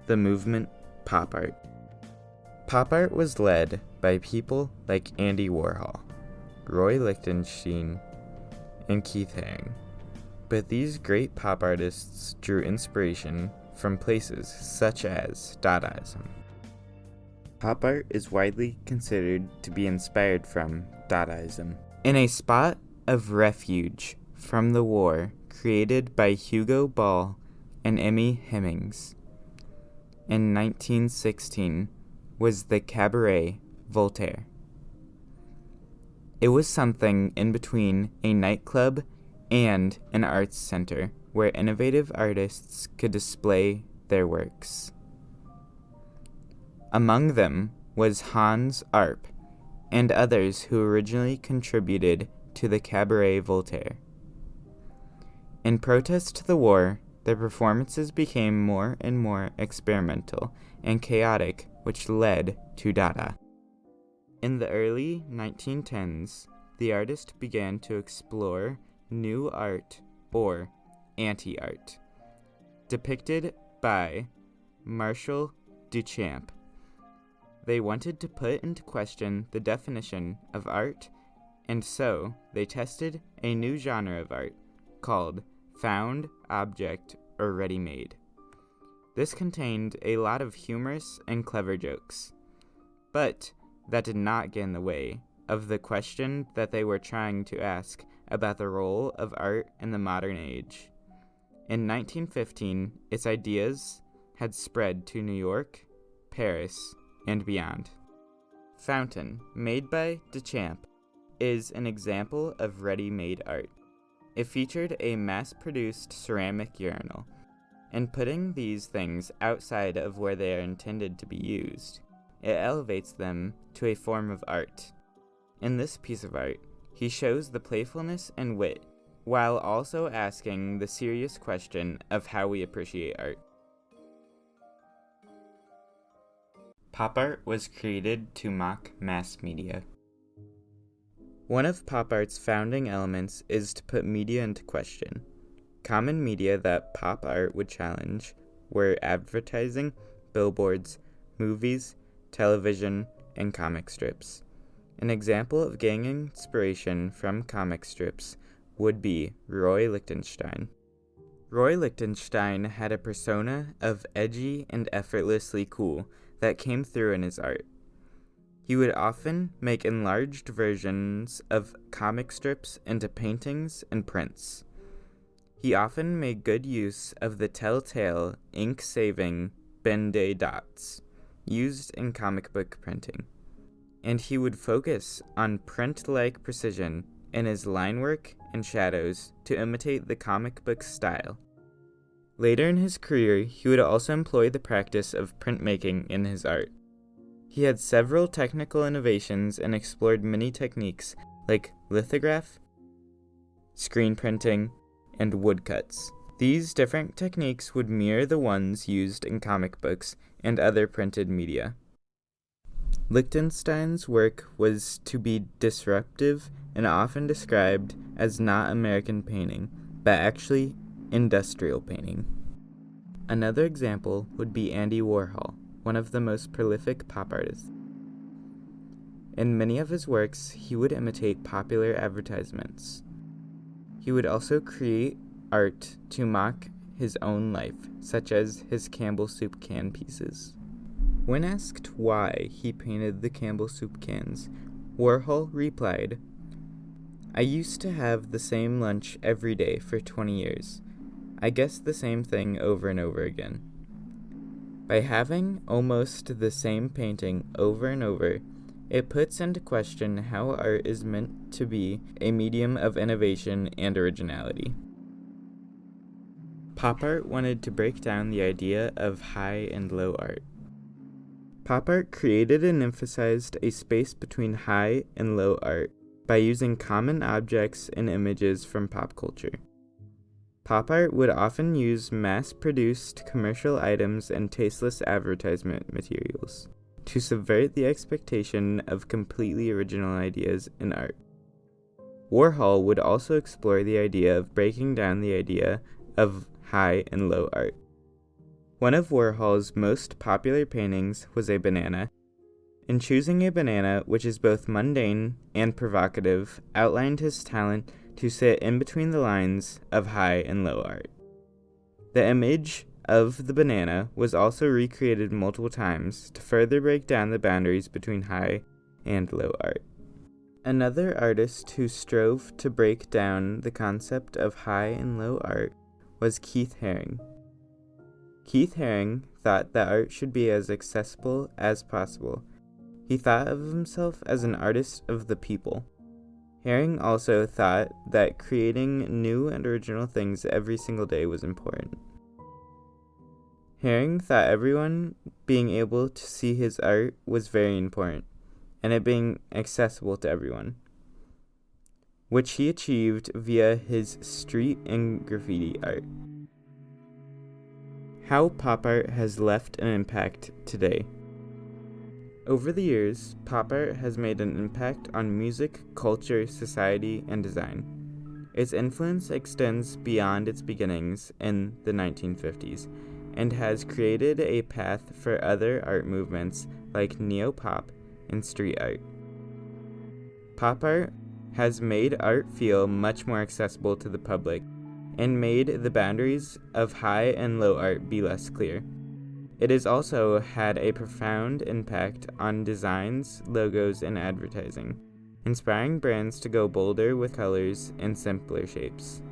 the movement pop art. Pop art was led by people like Andy Warhol, Roy Lichtenstein, and Keith Haring. But these great pop artists drew inspiration from places such as Dadaism. Pop art is widely considered to be inspired from Dadaism. In a spot of refuge from the war created by Hugo Ball and Emmy Hemmings in 1916 was the Cabaret Voltaire. It was something in between a nightclub and an arts center where innovative artists could display their works. Among them was Hans Arp and others who originally contributed to the Cabaret Voltaire. In protest to the war, their performances became more and more experimental and chaotic, which led to Dada. In the early 1910s, the artist began to explore new art, or anti-art, depicted by Marcel Duchamp. They wanted to put into question the definition of art, and so they tested a new genre of art called found object or ready-made. This contained a lot of humorous and clever jokes, but that did not get in the way of the question that they were trying to ask about the role of art in the modern age. In 1915, its ideas had spread to New York, Paris, and beyond. Fountain, made by Duchamp, is an example of ready-made art. It featured a mass-produced ceramic urinal, and putting these things outside of where they are intended to be used, it elevates them to a form of art. In this piece of art, he shows the playfulness and wit, while also asking the serious question of how we appreciate art. Pop art was created to mock mass media. One of pop art's founding elements is to put media into question. Common media that pop art would challenge were advertising, billboards, movies, television, and comic strips. An example of getting inspiration from comic strips would be Roy Lichtenstein. Roy Lichtenstein had a persona of edgy and effortlessly cool that came through in his art. He would often make enlarged versions of comic strips into paintings and prints. He often made good use of the telltale ink-saving Ben-Day dots used in comic book printing, and he would focus on print-like precision in his line work and shadows to imitate the comic book style. Later in his career, he would also employ the practice of printmaking in his art. He had several technical innovations and explored many techniques like lithograph, screen printing, and woodcuts. These different techniques would mirror the ones used in comic books and other printed media. Lichtenstein's work was to be disruptive and often described as not American painting, but actually industrial painting. Another example would be Andy Warhol, one of the most prolific pop artists. In many of his works, he would imitate popular advertisements. He would also create art to mock his own life, such as his Campbell soup can pieces. When asked why he painted the Campbell soup cans, Warhol replied, "I used to have the same lunch every day for 20 years. I guess the same thing over and over again." By having almost the same painting over and over, it puts into question how art is meant to be a medium of innovation and originality. Pop art wanted to break down the idea of high and low art. Pop art created and emphasized a space between high and low art by using common objects and images from pop culture. Pop art would often use mass-produced commercial items and tasteless advertisement materials to subvert the expectation of completely original ideas in art. Warhol would also explore the idea of breaking down the idea of high and low art. One of Warhol's most popular paintings was a banana. In choosing a banana, which is both mundane and provocative, outlined his talent to sit in between the lines of high and low art. The image of the banana was also recreated multiple times to further break down the boundaries between high and low art. Another artist who strove to break down the concept of high and low art was Keith Haring. Keith Haring thought that art should be as accessible as possible. He thought of himself as an artist of the people. Haring also thought that creating new and original things every single day was important. Haring thought everyone being able to see his art was very important, and it being accessible to everyone, which he achieved via his street and graffiti art. How pop art has left an impact today. Over the years, pop art has made an impact on music, culture, society, and design. Its influence extends beyond its beginnings in the 1950s and has created a path for other art movements like neo-pop and street art. Pop art has made art feel much more accessible to the public and made the boundaries of high and low art be less clear. It has also had a profound impact on designs, logos, and advertising, inspiring brands to go bolder with colors and simpler shapes.